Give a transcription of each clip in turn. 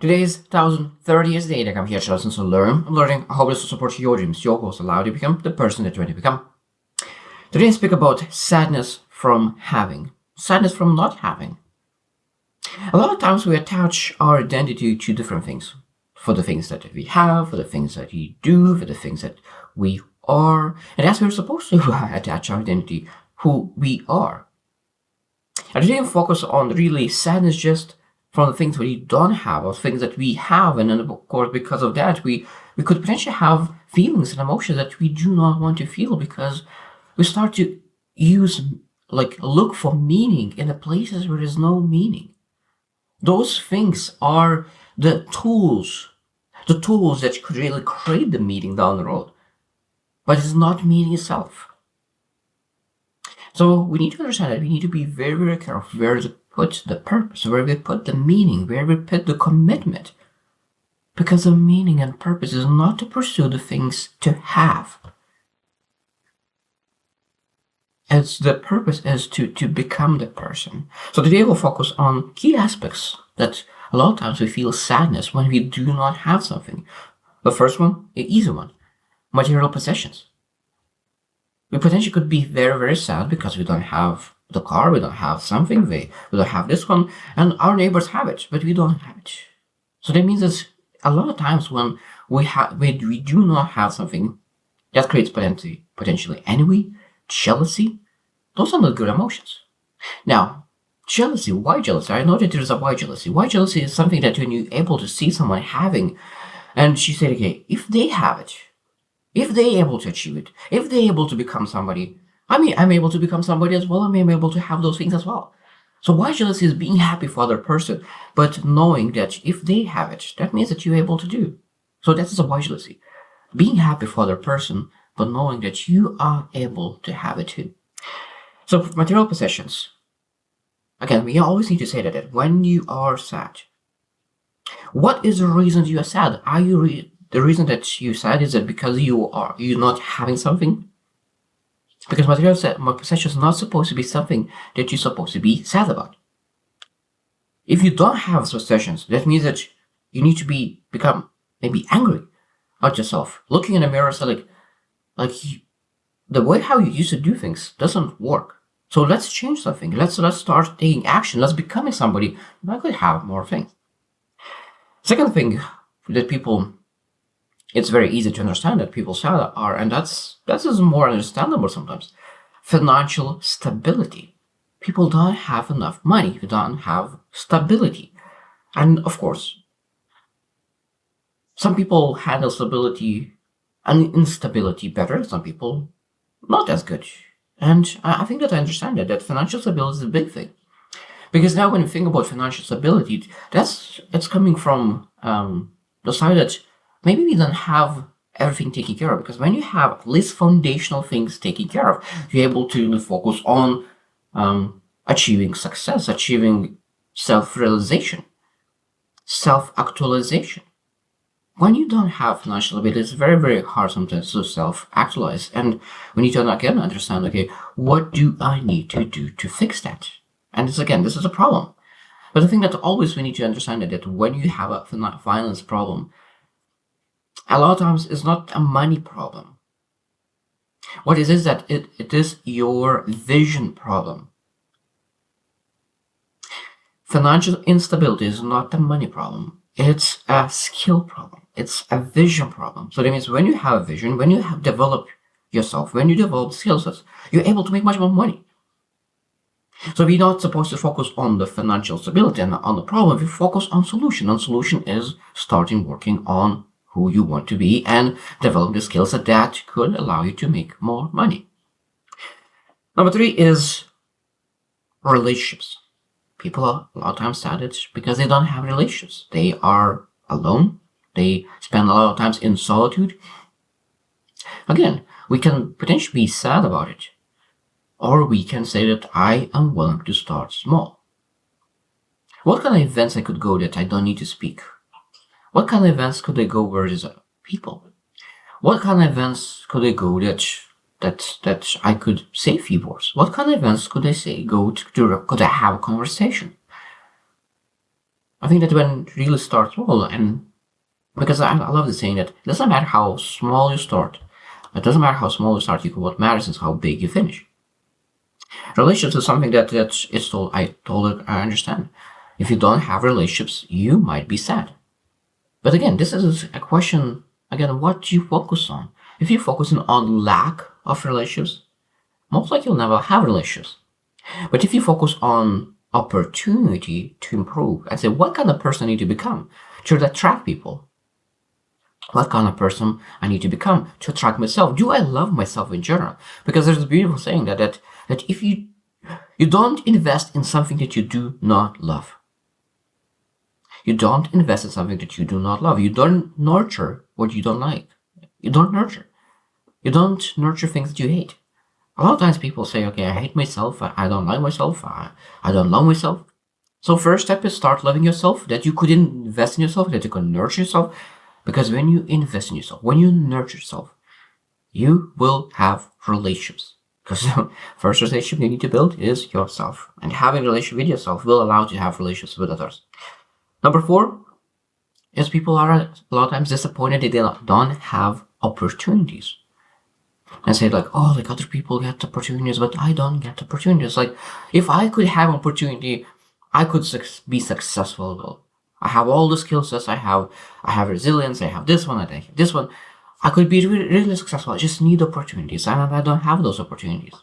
Today is 1030th day that I'm here to listen to learn. I'm learning how to support your dreams, your goals, allow you to become the person that you want to become. Today I speak about sadness from having, sadness from not having. A lot of times we attach our identity to different things. For the things that we have, for the things that we do, for the things that we are. And as we're supposed to attach our identity, who we are. And today I focus on really sadness just from the things we don't have or things that we have. And then of course, because of that, we could potentially have feelings and emotions that we do not want to feel because we start to look for meaning in the places where there's no meaning. Those things are the tools that could really create the meaning down the road. But it's not meaning itself. So we need to understand that we need to be very, very careful where to put the purpose, where we put the meaning, where we put the commitment. Because the meaning and purpose is not to pursue the things to have. The purpose is to become the person. So today we'll focus on key aspects that a lot of times we feel sadness when we do not have something. The first one, the easy one, material possessions. We potentially could be very, very sad because we don't have the car, we don't have something, we don't have this one, and our neighbors have it, but we don't have it. So that means that a lot of times when we do not have something, that creates potentially envy, jealousy. Those are not good emotions. Now, jealousy, why jealousy? I know that there's a why jealousy. Why jealousy is something that when you're able to see someone having, and she said, okay, if they have it, if they're able to achieve it, if they're able to become somebody, I'm able to become somebody as well, I'm able to have those things as well. So why jealousy is being happy for other person, but knowing that if they have it, that means that you're able to do. So that is a why jealousy. Being happy for other person, but knowing that you are able to have it too. So material possessions. Again, we always need to say that when you are sad, what is the reason you are sad? Are you the reason that you're sad is that because you're not having something? Because material possessions is not supposed to be something that you're supposed to be sad about. If you don't have possessions, that means that you need to become maybe angry at yourself, looking in the mirror, saying the way how you used to do things doesn't work. So let's change something. Let's start taking action. Let's becoming somebody that could have more things. Second thing that it's very easy to understand that people say are, and that's more understandable sometimes, financial stability. People don't have enough money. They don't have stability. And of course, some people handle stability and instability better. Some people not as good. And I think that I understand that financial stability is a big thing. Because now when you think about financial stability, it's coming from the side that maybe we don't have everything taken care of. Because when you have at least foundational things taken care of, you're able to focus on achieving success, achieving self-realization, self-actualization. When you don't have financial ability, it's very, very hard sometimes to self-actualize. And we need to again understand, okay, what do I need to do to fix that? And this is a problem. But the thing that always we need to understand that when you have a finance problem, a lot of times it's not a money problem. What it is that it is your vision problem. Financial instability is not a money problem. It's a skill problem. It's a vision problem. So that means when you have a vision, when you have developed yourself, when you develop skill sets, you're able to make much more money. So we're not supposed to focus on the financial stability and on the problem. We focus on solution. And solution is starting working on who you want to be and develop the skills that could allow you to make more money. Number 3 is relationships. People are a lot of times sad because they don't have relationships. They are alone. They spend a lot of times in solitude. Again, we can potentially be sad about it. Or we can say that I am willing to start small. What kind of events I could go that I don't need to speak? What kind of events could I go where there's people? What kind of events could I go that I could say a few words? What kind of events could I say could I have a conversation? I think that when it really starts well, and because I love the saying that it doesn't matter how small you start, it doesn't matter how small you start, what matters is how big you finish. Relationships is something that is I understand. If you don't have relationships, you might be sad. But again, this is a question, again, what do you focus on? If you're focusing on lack of relationships, most likely you'll never have relationships. But if you focus on opportunity to improve and say, what kind of person I need to become to attract people? What kind of person I need to become to attract myself? Do I love myself in general? Because there's a beautiful saying that if you don't invest in something that you do not love, you don't invest in something that you do not love. You don't nurture what you don't like. You don't nurture. You don't nurture things that you hate. A lot of times people say, okay, I hate myself. I don't like myself. I don't love myself. So first step is start loving yourself, that you could invest in yourself, that you can nurture yourself. Because when you invest in yourself, when you nurture yourself, you will have relationships. Because the first relationship you need to build is yourself. And having a relationship with yourself will allow you to have relationships with others. Number 4 is people are a lot of times disappointed that they don't have opportunities. And say like, oh, like other people get opportunities, but I don't get opportunities. Like, if I could have opportunity, I could be successful. I have all the skill sets. I have resilience. I have this one. I have this one. I could be really, really successful. I just need opportunities, and I don't have those opportunities.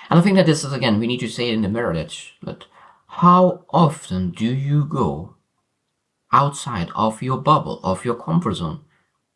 And I think that this is, again, we need to say it in the mirror that how often do you go outside of your bubble, of your comfort zone,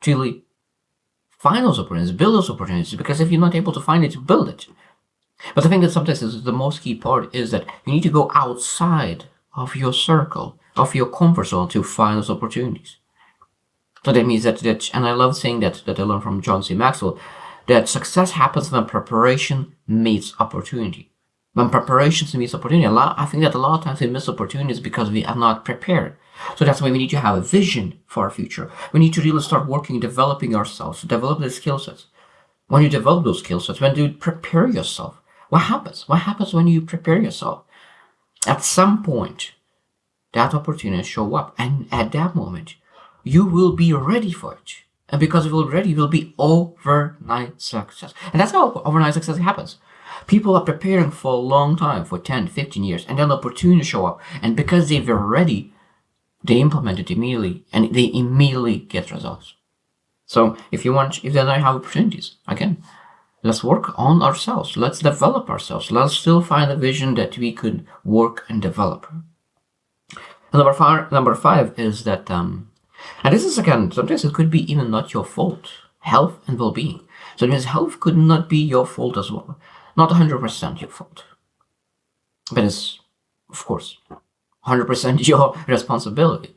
to really find those opportunities, build those opportunities? Because if you're not able to find it, you build it. But I think that sometimes is the most key part is that you need to go outside of your circle, of your comfort zone to find those opportunities. So that means that and I love saying that I learned from John C. Maxwell, that success happens when preparation meets opportunity. When preparation meets opportunity, I think that a lot of times we miss opportunities because we are not prepared. So that's why we need to have a vision for our future. We need to really start working, developing ourselves, develop the skill sets. When you develop those skill sets, when you prepare yourself, what happens? What happens when you prepare yourself? At some point, that opportunity show up, and at that moment, you will be ready for it. And because you will be ready, you will be overnight success. And that's how overnight success happens. People are preparing for a long time, for 10, 15 years, and then opportunities show up. And because they were ready, they implement it immediately, and they immediately get results. So if they don't have opportunities, again, let's work on ourselves. Let's develop ourselves. Let's still find a vision that we could work and develop. And number five is that, and this is, again, sometimes it could be even not your fault. Health and well-being. So it means health could not be your fault as well. Not 100% your fault. But it's, of course, 100% your responsibility.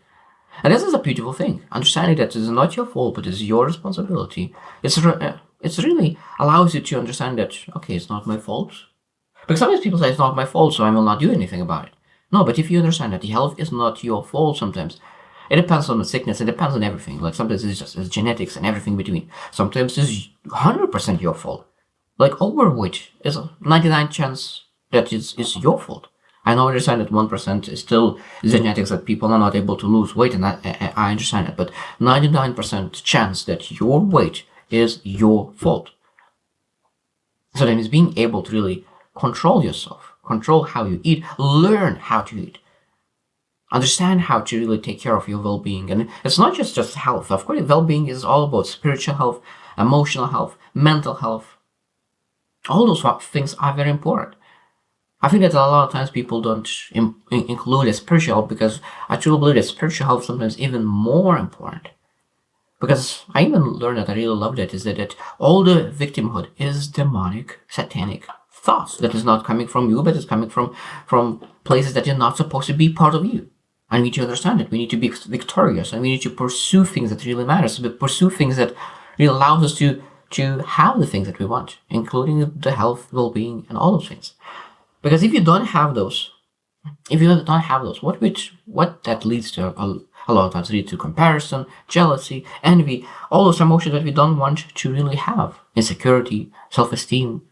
And this is a beautiful thing. Understanding that it is not your fault, but it's your responsibility. It's really allows you to understand that, okay, it's not my fault. Because sometimes people say it's not my fault, so I will not do anything about it. No, but if you understand that the health is not your fault sometimes, it depends on the sickness, it depends on everything. Like sometimes it's genetics and everything between. Sometimes it's 100% your fault. Like overweight is a 99% chance that it's your fault. I know I understand that 1% is still genetics, that people are not able to lose weight, and I understand that, but 99% chance that your weight is your fault. So that means being able to really control yourself, control how you eat, learn how to eat, understand how to really take care of your well-being. And it's not just health. Of course, well-being is all about spiritual health, emotional health, mental health. All those things are very important. I think that a lot of times people don't include spiritual health, because I truly believe that spiritual health is sometimes even more important. Because I even learned that I really love that, is that all the victimhood is demonic, satanic thoughts that is not coming from you, but is coming from places that are not supposed to be part of you. And we need to understand it. We need to be victorious, and we need to pursue things that really matter. So pursue things that really allows us to have the things that we want, including the health, well-being, and all those things. Because if you don't have those, what that leads to a lot of times leads to comparison, jealousy, envy, all those emotions that we don't want to really have. Insecurity, self-esteem.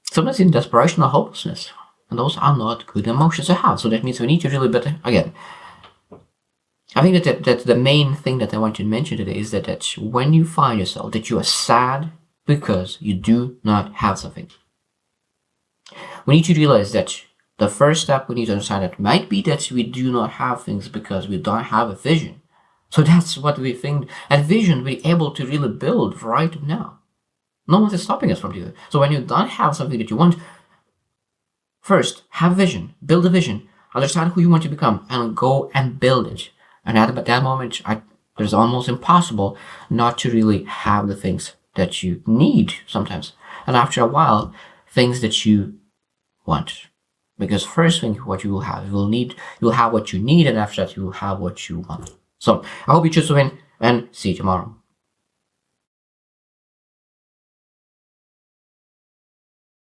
Sometimes in desperation or hopelessness. And those are not good emotions to have. So that means we need to really better, again, I think that the main thing that I want to mention today is that when you find yourself that you are sad because you do not have something, we need to realize that the first step we need to understand that might be that we do not have things because we don't have a vision. So that's what we think. A vision we're able to really build right now. No one is stopping us from doing it. So when you don't have something that you want, first have vision, build a vision, understand who you want to become, and go and build it. And at that moment, it's almost impossible not to really have the things that you need sometimes. And after a while, things that you want. Because first thing what you will have, you'll have what you need, and after that you will have what you want. So I hope you choose to win, and see you tomorrow.